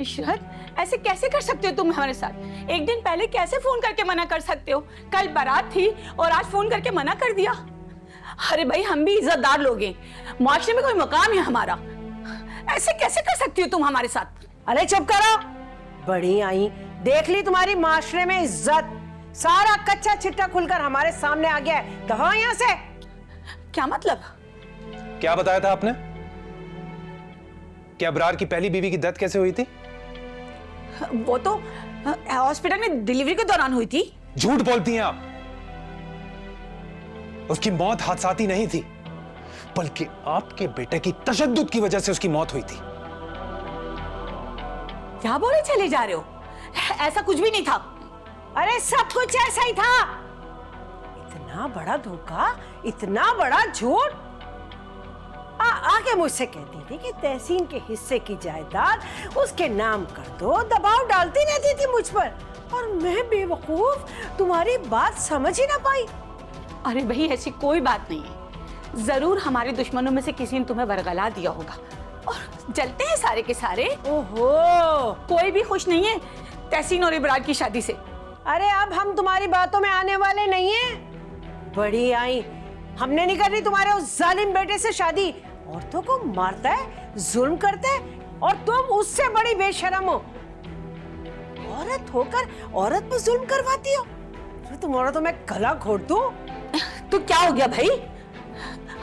इशरत, ऐसे कैसे कर सकते हो तुम हमारे साथ? एक दिन पहले कैसे फोन करके मना कर सकते हो? कल बारात थी और आज फोन करके मना कर दिया। अरे भाई, हम भी इज्जतदार लोग हैं, माशरे में कोई मकाम है हमारा। ऐसे कैसे कर सकती हो तुम हमारे साथ? अरे चुप करो, बड़ी आई, देख ली तुम्हारी माशरे में इज्जत, सारा कच्चा चिट्टा खुलकर हमारे सामने आ गया है। दफा यहाँ से। क्या मतलब? क्या बताया था आपने? क्या अबरार की पहली बीवी की डेथ कैसे हुई थी? वो तो हॉस्पिटल में डिलीवरी के दौरान हुई थी। झूठ बोलती हैं आप। उसकी मौत हादसाती नहीं थी, बल्कि आपके बेटे की तशद्दुद की वजह से उसकी मौत हुई थी। क्या बोले चले जा रहे हो? ऐसा कुछ भी नहीं था। अरे सब कुछ ऐसा ही था। इतना बड़ा धोखा, इतना बड़ा झूठ। आके मुझसे कहती थी कि तहसीन के हिस्से की जायदाद उसके नाम कर दो, दबाव डालती रहती थी मुझ पर, और मैं बेवकूफ तुम्हारी बात समझ ही ना पाई। अरे भाई, ऐसी कोई बात नहीं है। जरूर हमारे दुश्मनों में से किसी ने तुम्हें वरगला दिया होगा और जलते हैं सारे के सारे। ओहो, कोई भी खुश नहीं है तहसीन और इब्रार की शादी से। अरे अब हम तुम्हारी बातों में आने वाले नहीं हैं। बड़ी आई, हमने नहीं करनी तुम्हारे उस जालिम बेटे से शादी। औरतों को मारता है, जुल्म करता है, और तुम उससे बड़ी बेशरम हो। औरत होकर औरत पर जुल्म करवाती हो। तो तुम्हारा तो मैं गला घोट दूं। तो क्या हो गया भाई?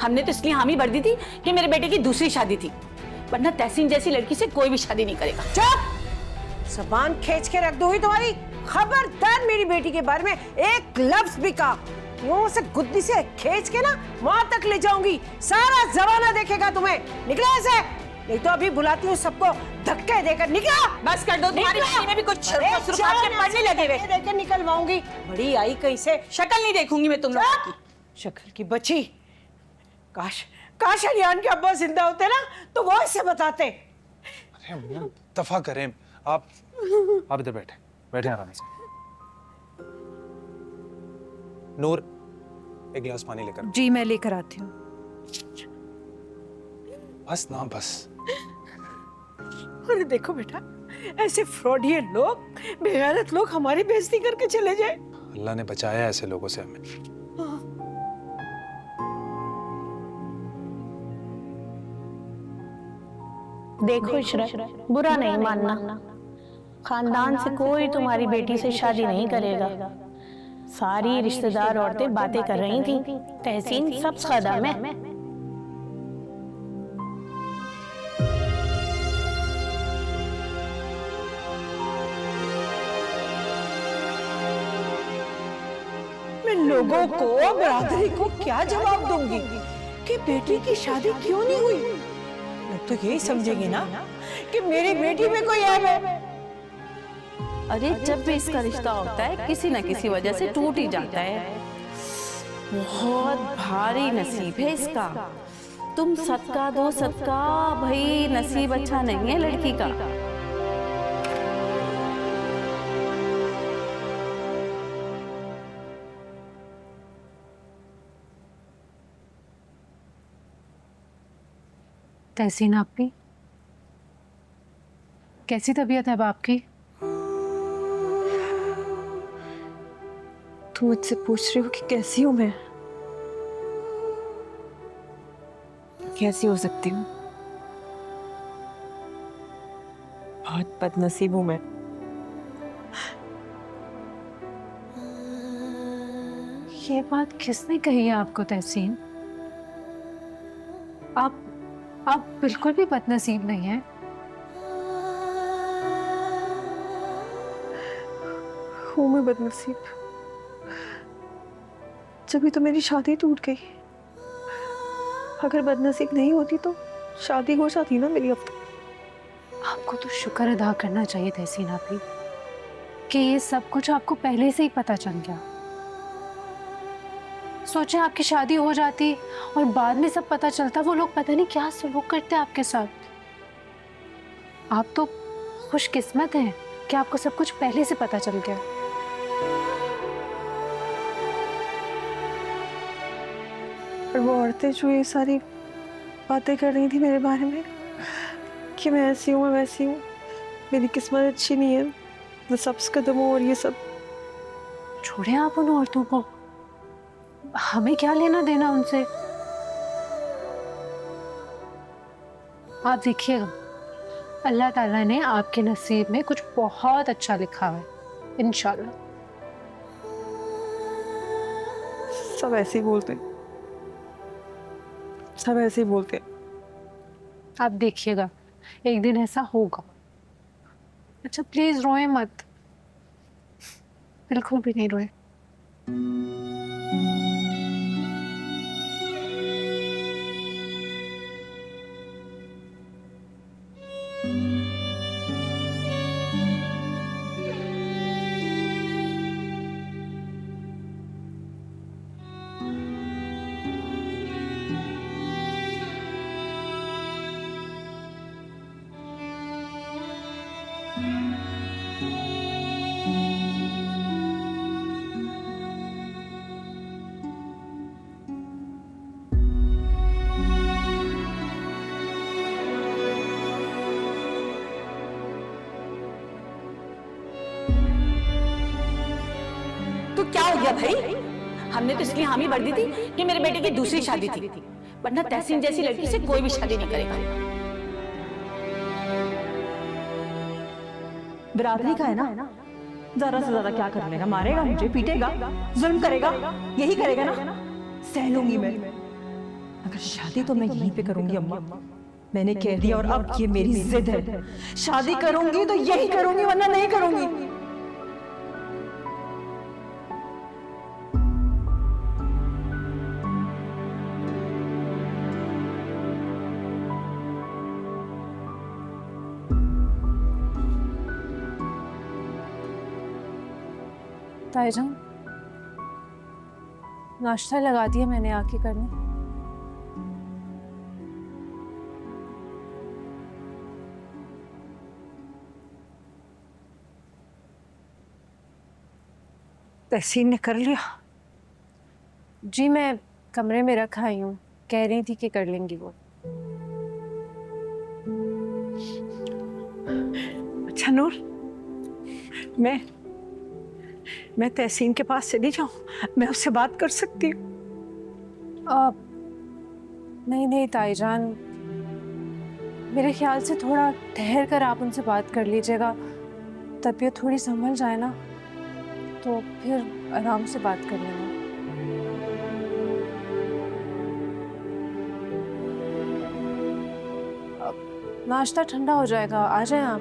हमने तो इसलिए हामी भर दी थी कि मेरे बेटे की दूसरी शादी थी, वरना तहसीन जैसी लड़की से कोई भी शादी नहीं करेगा। चुप! जबान खींच के रख दूंगी तुम्हारी। खबरदार मेरी बेटी के बारे में एक लफ्ज भी कहा, यूं से गुद्दी से खींच के ना वहां तक ले जाऊंगी। सारा जमाना देखेगा तुम्हें। निकला ऐसे, नहीं तो अभी बुलाती हूँ सबको धक्के देकर। निकला! बस कर दो, तुम्हारी बेटी में भी कुछ पढ़ने लगे हुए। देकर निकलवाऊंगी। बड़ी आई कहीं से। शक्ल नहीं देखूंगी मैं तुम लोगों की। शक्ल की बच्ची। काश अरियान के अब्बा जिंदा होते ना तो वो इसे बताते। अरे अम्मा, दफा करें। आप इधर बैठे आराम से। नूर, एक गिलास पानी लेकर। जी मैं लेकर आती हूँ। बस ना बस। अरे देखो बेटा, ऐसे फ्रॉडिये लोग, बेगैरत लोग हमारी बेइज्जती करके चले जाए। अल्लाह ने बचाया ऐसे लोगों से हमें। देखो इशरत, बुरा नहीं मानना, खानदान से कोई तुम्हारी बेटी से शादी नहीं करेगा। सारी रिश्तेदार औरतें बातें कर रही थी, तहसीन सब कदम है। मैं लोगों को, बरादरी को क्या जवाब दूंगी कि बेटी की शादी क्यों नहीं हुई? लोग तो यही समझेंगे ना कि मेरी बेटी में कोई ऐब है। अरे जब भी इसका रिश्ता होता है किसी न किसी वजह से टूट ही जाता है। बहुत भारी नसीब है इसका। तुम सदका दो सदका, भाई नसीब अच्छा नहीं है लड़की का। तहसीन आपकी कैसी तबीयत है अब आपकी? तुम मुझसे पूछ रही हो कि कैसी हूं मैं? कैसी हो सकती हूँ? बहुत बदनसीब हूं मैं। ये बात किसने कही है आपको तहसीन? आप बिल्कुल भी बदनसीब नहीं हैं। हूं मैं बदनसीब, जब तो मेरी शादी टूट गई। अगर बदनसीब नहीं होती तो शादी हो जाती ना मेरी अब तक। आपको तो शुक्र अदा करना चाहिए तहसीन आपी कि ये सब कुछ आपको पहले से ही पता चल गया। सोचे आपकी शादी हो जाती और बाद में सब पता चलता, वो लोग पता नहीं क्या सलूक करते आपके साथ। आप तो खुशकिस्मत हैं कि आपको सब कुछ पहले से पता चल गया। और वो औरतें जो ये सारी बातें कर रही थी मेरे बारे में कि मैं ऐसी हूँ, मैं वैसी हूँ, मेरी किस्मत अच्छी नहीं है, वो सब्ज कदमों और ये सब। छोड़े आप उन औरतों को, हमें क्या लेना देना उनसे। आप देखिएगा, अल्लाह ताला ने आपके नसीब में कुछ बहुत अच्छा लिखा है, इंशाल्लाह। सब ऐसे ही बोलते हैं, सब ऐसे ही बोलते हैं। आप देखिएगा, एक दिन ऐसा होगा। अच्छा प्लीज रोए मत, बिल्कुल भी नहीं रोए। तो क्या हो गया भाई? हमने तो इसलिए हामी भर दी थी कि मेरे बेटे की दूसरी शादी थी, वरना तहसीन जैसी लड़की से कोई भी शादी नहीं करेगा। बिरादरी का है ना, ज्यादा से ज्यादा क्या कर लेगा? मारेगा मुझे, पीटेगा, जुल्म करेगा, यही करेगा ना। सह लूंगी मैं। अगर शादी तो मैं यहीं पे करूंगी अम्मा, मैंने कह दिया और अब ये मेरी जिद है। शादी करूंगी तो यही करूंगी, वरना नहीं करूंगी। ताईजान, नाश्ता लगा दिया मैंने आके करने। तहसीन ने कर लिया? जी मैं कमरे में रखा आई हूँ, कह रही थी कि कर लेंगी वो। अच्छा नूर, मैं तहसीन के पास चली जाऊं? मैं उससे बात कर सकती हूँ? नहीं नहीं ताईजान, मेरे ख्याल से थोड़ा ठहर कर आप उनसे बात कर लीजिएगा, तबीयत थोड़ी संभल जाए ना तो फिर आराम से बात कर लेना। नाश्ता ठंडा हो जाएगा, आ जाएं आप।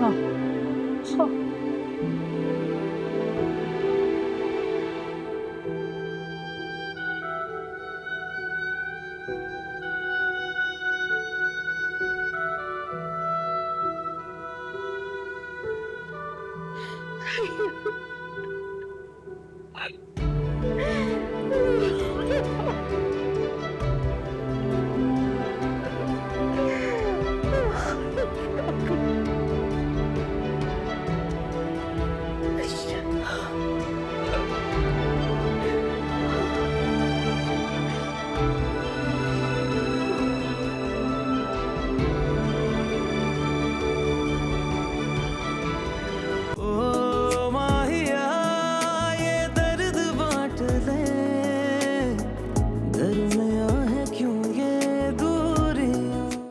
हाँ हाँ